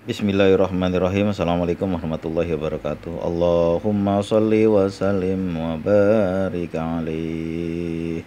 Bismillahirrahmanirrahim. Assalamualaikum warahmatullahi wabarakatuh. Allahumma salli wa sallim wa barik alaih.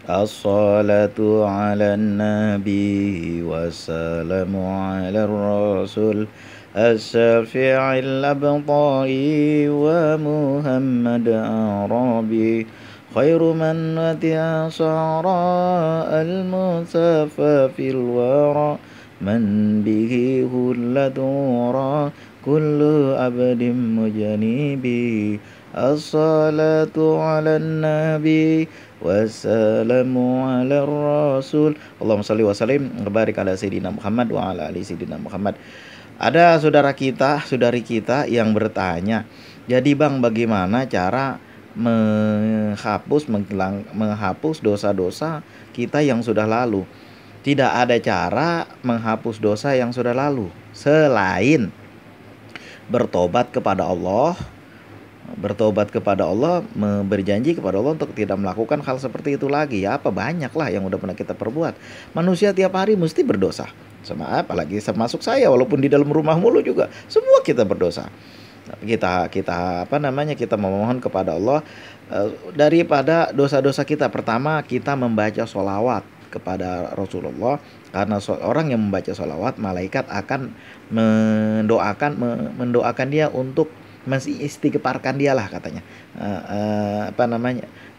As-salatu ala nabi wa salamu ala rasul As-syafi'il abtari wa Muhammad Arabi khairu man wati'a sara al-musafa fil wara man bihi hulladura kullu abdin mujanibi as-salatu ala nabi wassalamu ala rasul Allahumma salli wa sallim barik ala sayyidina Muhammad wa ala ali sayyidina Muhammad. Ada saudari kita yang bertanya, jadi Bang, bagaimana cara menghapus dosa-dosa kita yang sudah lalu? Tidak ada cara menghapus dosa yang sudah lalu selain bertobat kepada Allah, berjanji kepada Allah untuk tidak melakukan hal seperti itu lagi. Ya, apa banyaklah yang udah pernah kita perbuat. Manusia tiap hari mesti berdosa. Sama apalagi termasuk saya, walaupun di dalam rumah mulu juga semua kita berdosa. Kita memohon kepada Allah daripada dosa-dosa kita. Pertama, kita membaca sholawat kepada Rasulullah, karena orang yang membaca sholawat, malaikat akan mendoakan dia untuk mengistighfarkan dia lah katanya,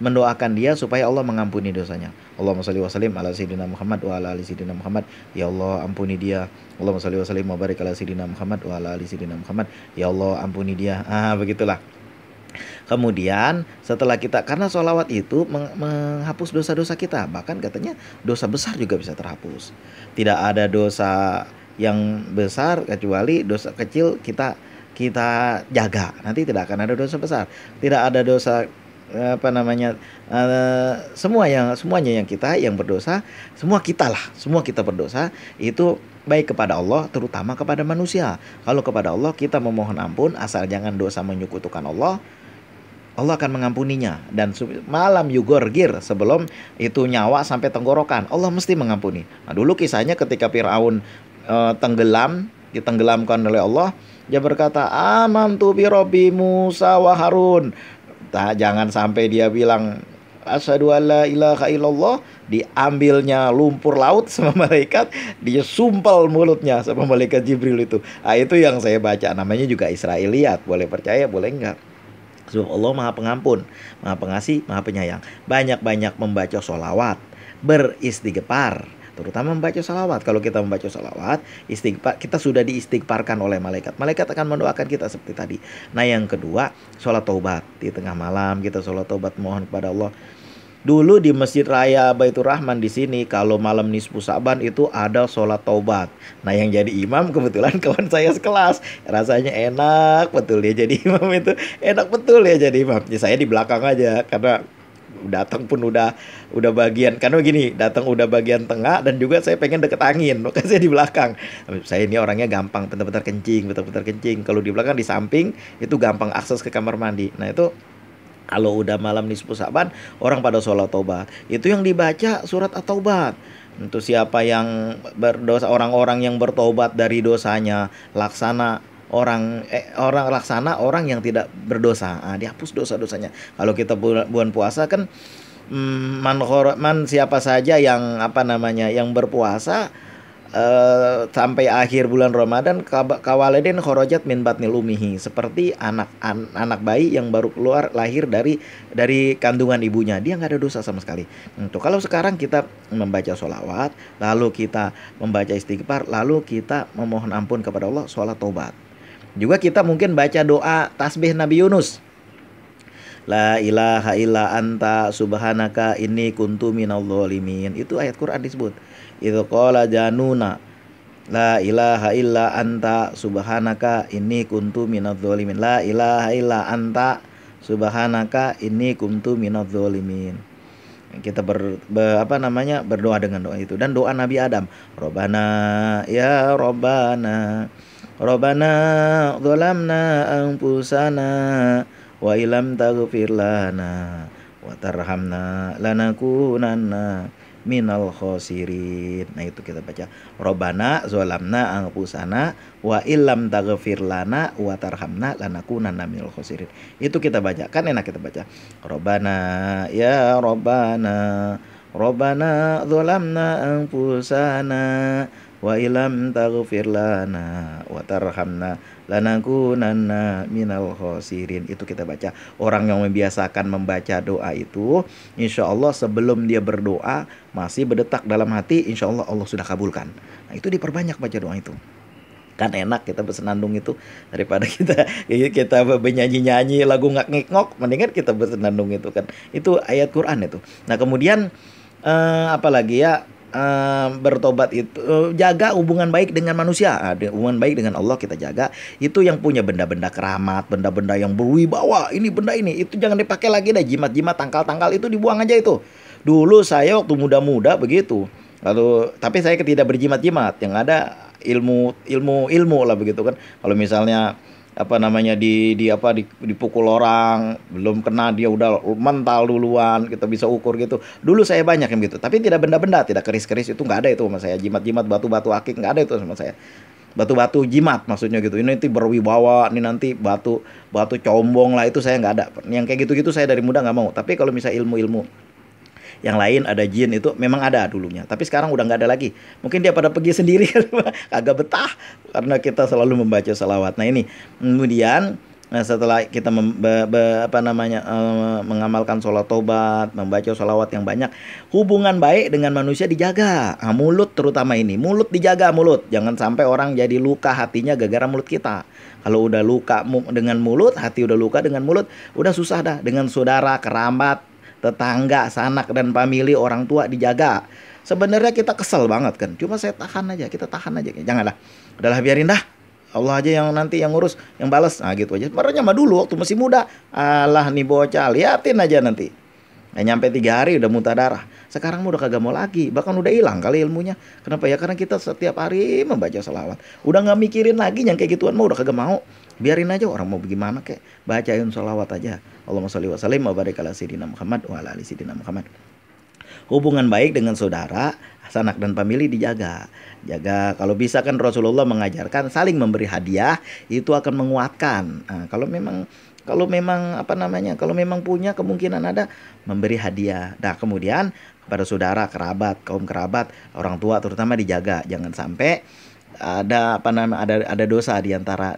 mendoakan dia supaya Allah mengampuni dosanya. Allahumma sholli wa sallim ala sayyidina Muhammad wa ala ali sayyidina Muhammad. Ya Allah, ampuni dia. Allahumma sholli wa sallim wa barik ala sayyidina Muhammad wa ala ali sayyidina Muhammad. Ya Allah, ampuni dia. Begitulah. Kemudian setelah kita, karena sholawat itu menghapus dosa-dosa kita, bahkan katanya dosa besar juga bisa terhapus. Tidak ada dosa yang besar kecuali dosa kecil kita jaga, nanti tidak akan ada dosa besar. Tidak ada dosa semuanya yang kita yang berdosa, semua kita berdosa itu, baik kepada Allah terutama kepada manusia. Kalau kepada Allah kita memohon ampun, asal jangan dosa menyekutukan Allah, Allah akan mengampuninya. Dan malam yugorgir, sebelum itu nyawa sampai tenggorokan, Allah mesti mengampuni. Nah, dulu kisahnya ketika Fir'aun ditenggelamkan oleh Allah, dia berkata, amantu bi Rabbi Musa wa Harun. Nah, jangan sampai dia bilang asyhadu alla ilaha illallah, diambilnya lumpur laut sama malaikat, dia sumpal mulutnya sama malaikat Jibril itu. Itu yang saya baca, namanya juga Israiliyat, boleh percaya boleh enggak. Sebab Allah Maha Pengampun, Maha Pengasih, Maha Penyayang. Banyak-banyak membaca sholawat, beristighfar, terutama membaca sholawat. Kalau kita membaca sholawat, istighfar, kita sudah diistighfarkan oleh malaikat. Malaikat akan mendoakan kita seperti tadi. Nah, yang kedua, sholat taubat. Di tengah malam kita sholat taubat, mohon kepada Allah. Dulu di Masjid Raya Baitur Rahman di sini, kalau malam nisfu Sa'ban itu ada sholat taubat. Nah, yang jadi imam kebetulan kawan saya sekelas. Rasanya enak betul ya jadi imam itu. Enak betul ya jadi imam. Ya, saya di belakang aja karena datang pun udah bagian, karena begini, datang udah bagian tengah dan juga saya pengen deket angin, makanya saya di belakang. Saya ini orangnya gampang bentar-bentar kencing. Kalau di belakang di samping itu gampang akses ke kamar mandi. Nah, itu kalau udah malam nisfu Sa'ban, orang pada sholat taubat. Itu yang dibaca surat At-Taubat. Untuk siapa yang berdosa, orang-orang yang bertobat dari dosanya, laksana orang yang tidak berdosa. Dihapus dosa-dosanya. Kalau kita bulan puasa kan, siapa saja yang yang berpuasa sampai akhir bulan Ramadan, kawaledin khorojat min batnil umihi, seperti anak bayi yang baru lahir dari kandungan ibunya, dia nggak ada dosa sama sekali. Untuk kalau sekarang kita membaca sholawat, lalu kita membaca istighfar, lalu kita memohon ampun kepada Allah, sholat taubat. Juga kita mungkin baca doa tasbih Nabi Yunus. La ilaha illa anta subhanaka inni kuntu minadh dhalimin. Itu ayat Quran disebut. Itu qala januna la ilaha illa anta subhanaka inni kuntu minadh dhalimin. La ilaha illa anta subhanaka inni kuntu minadh dhalimin. Kita berdoa dengan doa itu, dan doa Nabi Adam, Robbana ya Robbana dzalamna anfusana wa ilam taghfir lana wa tarhamna lanakunanna minal khosirin. Nah itu kita baca. Robbana zolamna anfusana wa illam taghfir lana wa tarhamna lanakunanna minal khosirin. Itu kita baca. Kan enak kita baca. Robbana ya Robbana Robbana zolamna anfusana wa illam taghfir lana wa tarhamna lanakunanna minal khosirin. Itu kita baca. Orang yang membiasakan membaca doa itu, insya Allah sebelum dia berdoa masih berdetak dalam hati, insya Allah Allah sudah kabulkan. Nah itu diperbanyak baca doa itu. Kan enak kita bersenandung itu daripada kita bernyanyi-nyanyi lagu ngak-ngik-ngok, mendingan kita bersenandung itu kan. Itu ayat Quran itu. Nah kemudian apalagi ya, bertobat itu, jaga hubungan baik dengan manusia. Hubungan baik dengan Allah kita jaga. Itu yang punya benda-benda keramat, benda-benda yang berwibawa, ini benda ini, itu jangan dipakai lagi deh. Jimat-jimat, tangkal-tangkal itu dibuang aja itu. Dulu saya waktu muda-muda begitu. Lalu tapi saya tidak berjimat-jimat, yang ada ilmu lah begitu kan. Kalau misalnya apa namanya dipukul orang belum kena, dia udah mental duluan, kita bisa ukur gitu. Dulu saya banyak yang gitu, tapi tidak benda-benda, tidak keris-keris, itu nggak ada itu sama saya. Jimat-jimat, batu-batu akik nggak ada itu sama saya. Batu-batu jimat maksudnya gitu, ini nanti berwibawa, ini nanti batu combong lah, itu saya nggak ada. Yang kayak gitu-gitu saya dari muda nggak mau. Tapi kalau misalnya ilmu-ilmu yang lain, ada jin, itu memang ada dulunya, tapi sekarang udah nggak ada lagi. Mungkin dia pada pergi sendiri agak betah karena kita selalu membaca salawat. Nah ini kemudian setelah kita mengamalkan sholat tobat, membaca sholawat yang banyak, hubungan baik dengan manusia dijaga. Nah, mulut terutama ini, mulut dijaga, mulut jangan sampai orang jadi luka hatinya gara-gara mulut kita. Kalau udah luka dengan mulut, hati udah luka dengan mulut, udah susah dah. Dengan saudara, kerabat, tetangga, sanak dan famili, orang tua dijaga. Sebenarnya kita kesel banget kan, cuma saya tahan aja, kita tahan aja. Janganlah, udahlah biarin dah, Allah aja yang nanti yang ngurus, yang balas. Nah gitu aja. Sebenarnya mah dulu waktu masih muda, alah nih bocah, liatin aja nanti. Nah, nyampe 3 hari udah muntah darah. Sekarang udah kagak mau lagi, bahkan udah hilang kali ilmunya. Kenapa ya? Karena kita setiap hari membaca salawat. Udah nggak mikirin lagi yang kayak gituan mah, udah kagak mau. Biarin aja orang mau bagaimana kek, bacain salawat aja. Allahumma sholli wa sallim wa barik ala sayyidina Muhammad wa ala ali sayyidina Muhammad. Hubungan baik dengan saudara, sanak dan famili dijaga. Jaga, kalau bisa kan Rasulullah mengajarkan saling memberi hadiah, itu akan menguatkan. Nah, kalau memang kalau memang punya kemungkinan ada, memberi hadiah. Nah, kemudian kepada saudara, kerabat, kaum kerabat, orang tua terutama dijaga. Jangan sampai ada dosa di antara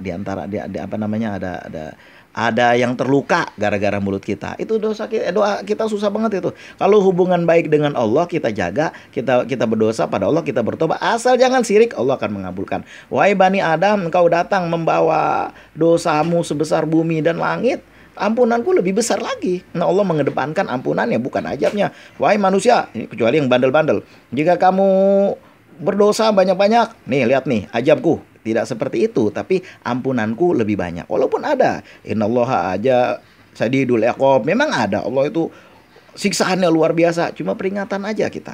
ada yang terluka gara-gara mulut kita. Itu doa kita susah banget itu. Kalau hubungan baik dengan Allah kita jaga, kita berdosa pada Allah, kita bertobat, asal jangan syirik, Allah akan mengabulkan. Wahai Bani Adam, engkau datang membawa dosamu sebesar bumi dan langit, ampunanku lebih besar lagi. Nah, Allah mengedepankan ampunannya, bukan ajabnya. Wahai manusia, kecuali yang bandel-bandel, jika kamu berdosa banyak-banyak, nih lihat nih ajabku. Tidak seperti itu, tapi ampunanku lebih banyak. Walaupun ada, innallaha aja sadidul iqab, memang ada. Allah itu siksaannya luar biasa. Cuma peringatan aja kita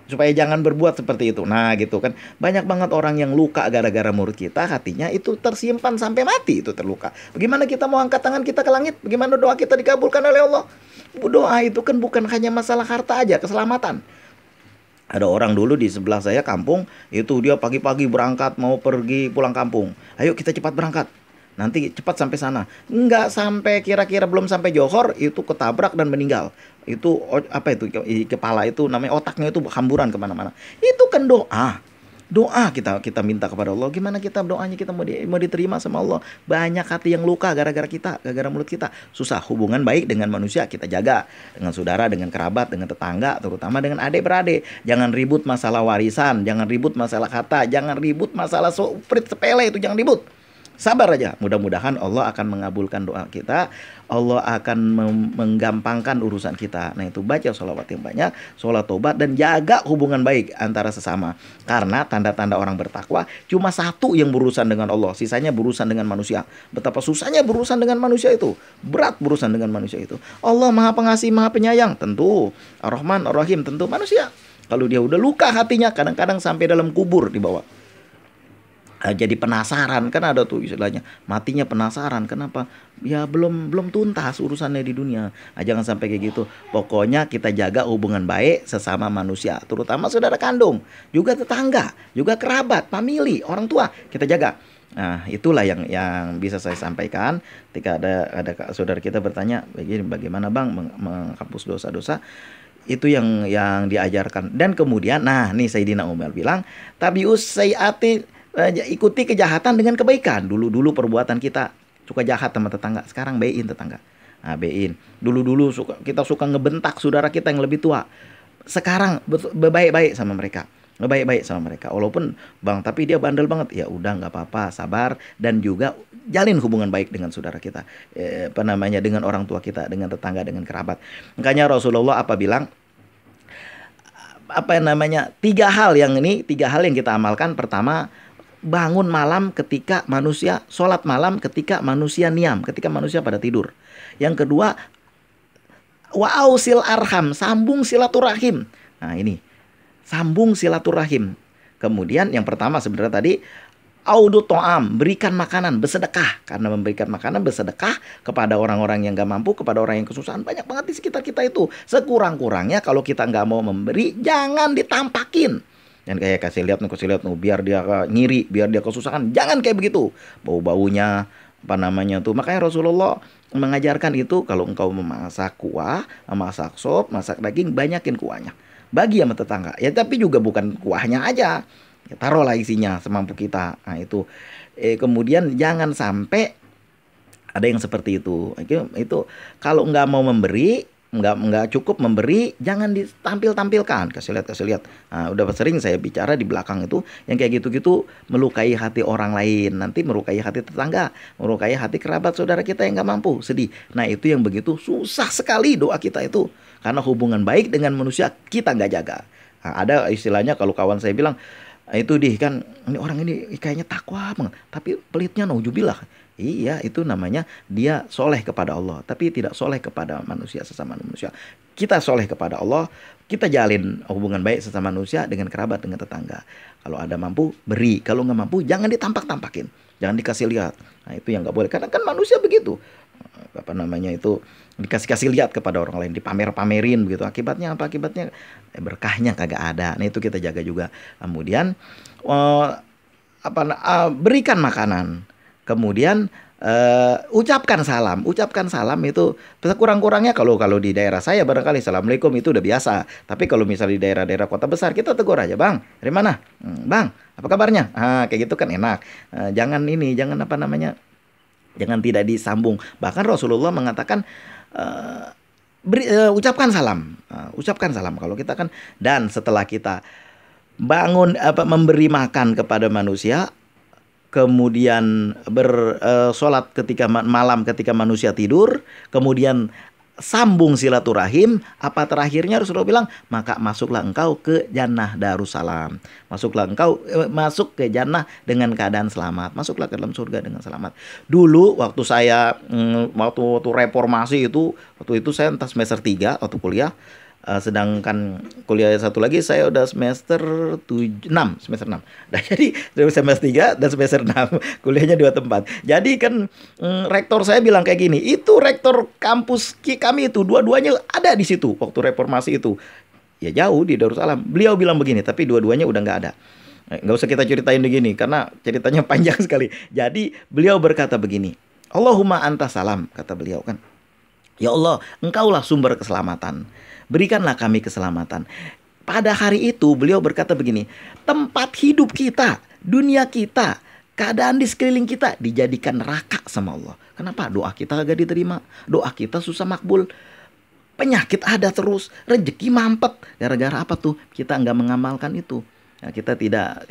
supaya jangan berbuat seperti itu. Nah gitu kan, banyak banget orang yang luka gara-gara mulut kita, hatinya itu tersimpan sampai mati, itu terluka. Bagaimana kita mau angkat tangan kita ke langit? Bagaimana doa kita dikabulkan oleh Allah? Doa itu kan bukan hanya masalah harta aja, keselamatan. Ada orang dulu di sebelah saya kampung, itu dia pagi-pagi berangkat mau pergi pulang kampung. Ayo kita cepat berangkat, nanti cepat sampai sana. Enggak sampai, kira-kira belum sampai Johor itu ketabrak dan meninggal. Itu apa itu, kepala itu namanya, otaknya itu hamburan kemana-mana. Itu kan doa kita minta kepada Allah. Gimana kita doanya kita mau diterima sama Allah? Banyak hati yang luka gara-gara mulut kita. Susah. Hubungan baik dengan manusia kita jaga, dengan saudara, dengan kerabat, dengan tetangga, terutama dengan adik-beradik. Jangan ribut masalah warisan, jangan ribut masalah kata, jangan ribut masalah sepele, itu jangan ribut. Sabar aja, mudah-mudahan Allah akan mengabulkan doa kita, Allah akan menggampangkan urusan kita. Nah itu baca sholawat yang banyak, sholat tobat, dan jaga hubungan baik antara sesama. Karena tanda-tanda orang bertakwa cuma satu yang berurusan dengan Allah, sisanya berurusan dengan manusia. Betapa susahnya berurusan dengan manusia itu, berat berurusan dengan manusia itu. Allah maha pengasih, maha penyayang, tentu. Ar-Rahman, Ar-Rahim, tentu manusia. Kalau dia udah luka hatinya, kadang-kadang sampai dalam kubur dibawa. jadi penasaran, kan ada tuh istilahnya matinya penasaran. Kenapa? Ya belum belum tuntas urusannya di dunia. Jangan sampai kayak gitu. Pokoknya kita jaga hubungan baik sesama manusia, terutama saudara kandung, juga tetangga, juga kerabat, famili, orang tua kita jaga. Nah, itulah yang bisa saya sampaikan. Ketika ada saudara kita bertanya, bagaimana Bang menghapus dosa-dosa? Itu yang diajarkan. Dan kemudian, nah nih Sayyidina Umar bilang, tabius sayyati, ikuti kejahatan dengan kebaikan. Dulu perbuatan kita suka jahat sama tetangga, sekarang baikin tetangga. Nah, baikin. Dulu kita suka ngebentak saudara kita yang lebih tua. Sekarang baik-baik sama mereka. Baik-baik sama mereka. Walaupun Bang, tapi dia bandel banget. Ya udah, nggak apa-apa, sabar, dan juga jalin hubungan baik dengan saudara kita. Dengan orang tua kita, dengan tetangga, dengan kerabat. Makanya Rasulullah bilang, tiga hal yang kita amalkan. Pertama, bangun malam ketika manusia, sholat malam ketika manusia niam, ketika manusia pada tidur. Yang kedua, wa'ausil arham, sambung silaturahim. Nah ini, sambung silaturahim. Kemudian yang pertama sebenarnya tadi, audu to'am, berikan makanan, bersedekah. Karena memberikan makanan, bersedekah kepada orang-orang yang gak mampu, kepada orang yang kesusahan. Banyak banget di sekitar kita itu. Sekurang-kurangnya kalau kita gak mau memberi, jangan ditampakin. Dan kayak kasih lihat nih, biar dia ngiri, biar dia kesusahan. Jangan kayak begitu. Bau-baunya, Makanya Rasulullah mengajarkan itu, kalau engkau memasak kuah, masak sop, masak daging, banyakin kuahnya. Bagi sama tetangga. Ya tapi juga bukan kuahnya aja. Ya, taruhlah isinya semampu kita. Nah itu. Kemudian jangan sampai ada yang seperti itu. Itu kalau nggak mau memberi, nggak cukup memberi, jangan ditampilkan, kasih lihat. Nah, udah sering saya bicara di belakang itu, yang kayak gitu-gitu melukai hati orang lain, nanti melukai hati tetangga, melukai hati kerabat saudara kita yang nggak mampu, sedih. Nah itu yang begitu susah sekali doa kita itu, karena hubungan baik dengan manusia kita nggak jaga. Nah, ada istilahnya kalau kawan saya bilang, itu kan ini orang ini kayaknya takwa banget, tapi pelitnya naujubillah. Iya, itu namanya dia soleh kepada Allah, tapi tidak soleh kepada manusia, sesama manusia. Kita soleh kepada Allah, kita jalin hubungan baik sesama manusia, dengan kerabat, dengan tetangga. Kalau ada mampu, beri. Kalau nggak mampu, jangan ditampak-tampakin, jangan dikasih lihat. Nah itu yang nggak boleh, karena kan manusia begitu. Itu dikasih lihat kepada orang lain, dipamer-pamerin begitu. Akibatnya apa? Akibatnya berkahnya kagak ada. Nah itu kita jaga juga. Kemudian berikan makanan. Kemudian ucapkan salam itu sekurang-kurangnya. Kalau di daerah saya barangkali assalamualaikum itu udah biasa. Tapi kalau misalnya di daerah-daerah kota besar, kita tegur aja, Bang, dari mana? Bang, apa kabarnya? Kayak gitu kan enak. Jangan jangan tidak disambung. Bahkan Rasulullah mengatakan ucapkan salam. Ucapkan salam kalau kita kan. Dan setelah kita bangun memberi makan kepada manusia, kemudian bersolat ketika malam ketika manusia tidur, kemudian sambung silaturahim, terakhirnya Rasulullah bilang, maka masuklah engkau ke jannah darussalam. Masuk ke jannah dengan keadaan selamat. Masuklah ke dalam surga dengan selamat. Dulu waktu saya waktu reformasi itu, waktu itu saya entah semester 3 waktu kuliah. Sedangkan kuliah satu lagi saya udah semester 6. Nah, jadi semester 3 dan semester 6 kuliahnya 2 tempat. Jadi kan rektor saya bilang kayak gini, itu rektor kampus kami itu dua-duanya ada di situ waktu reformasi itu. Ya jauh di Darussalam. Beliau bilang begini, tapi dua-duanya udah nggak ada. Nggak usah kita ceritain begini karena ceritanya panjang sekali. Jadi beliau berkata begini, Allahumma anta salam, kata beliau kan. Ya Allah, engkaulah sumber keselamatan. Berikanlah kami keselamatan. Pada hari itu beliau berkata begini, tempat hidup kita, dunia kita, keadaan di sekeliling kita dijadikan neraka sama Allah. Kenapa? Doa kita kagak diterima, doa kita susah makbul, penyakit ada terus, rezeki mampet. Gara-gara apa tuh? Kita nggak mengamalkan itu. Nah, kita tidak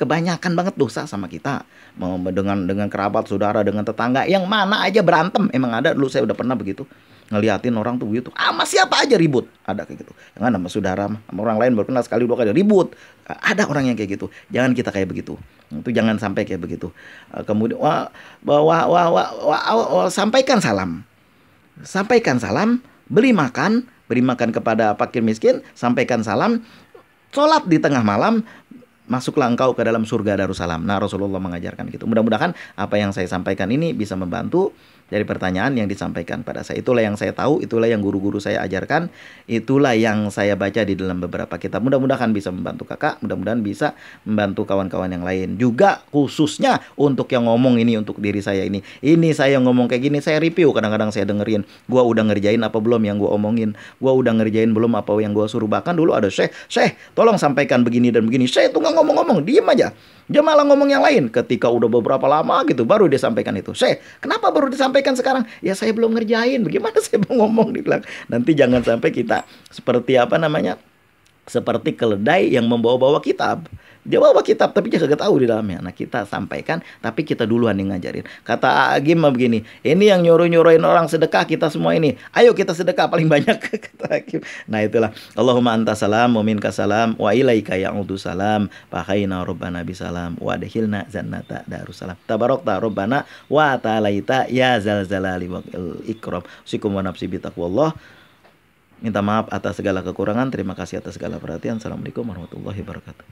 kebanyakan banget dosa sama kita. Mau dengan kerabat, saudara, dengan tetangga, yang mana aja berantem. Emang ada, dulu saya udah pernah begitu. Ngeliatin orang tuh begitu, sama siapa aja ribut, ada kayak gitu. Jangan sama saudara, sama orang lain baru kenal sekali 2 kali ribut. Ada orang yang kayak gitu. Jangan kita kayak begitu. Itu jangan sampai kayak begitu. Kemudian sampaikan salam. Sampaikan salam, beri makan kepada fakir miskin, sampaikan salam, sholat di tengah malam, masuklah engkau ke dalam surga Darussalam. Nah, Rasulullah mengajarkan gitu. Mudah-mudahan apa yang saya sampaikan ini bisa membantu dari pertanyaan yang disampaikan pada saya. Itulah yang saya tahu, itulah yang guru-guru saya ajarkan, itulah yang saya baca di dalam beberapa kitab. Mudah-mudahan bisa membantu kakak, mudah-mudahan bisa membantu kawan-kawan yang lain. Juga khususnya untuk yang ngomong ini, untuk diri saya ini. Ini saya ngomong kayak gini, saya review, kadang-kadang saya dengerin. Gua udah ngerjain apa belum yang gua omongin. Gua udah ngerjain belum apa yang gua suruh. Bahkan dulu ada Syekh, tolong sampaikan begini dan begini. Syekh tuh nggak ngomong-ngomong, diem aja. Dia malah ngomong yang lain. Ketika udah beberapa lama gitu, baru dia sampaikan itu. Kenapa baru disampaikan sekarang? Ya saya belum ngerjain. Bagaimana saya mau ngomong? Dibilang. Nanti jangan sampai kita seperti apa namanya? Seperti keledai yang membawa-bawa kitab. Dia bawa kitab tapi dia kagak tahu di dalamnya. Nah, kita sampaikan tapi kita duluan yang ngajarin. Kata Agim begini, ini yang nyuruh-nyuruhin orang sedekah kita semua ini. Ayo kita sedekah paling banyak, kata Agim. Nah, itulah. Allahumma anta salam wa minka salam wa ilaika ya'udu salam. Fahaina rabbana bisalam wa adkhilna jannata darussalam. Tabarakta rabbana wa ta'alaita ya zal jalali wal ikram. Usikum wa nafsi bitaqwallah. Minta maaf atas segala kekurangan. Terima kasih atas segala perhatian. Assalamualaikum warahmatullahi wabarakatuh.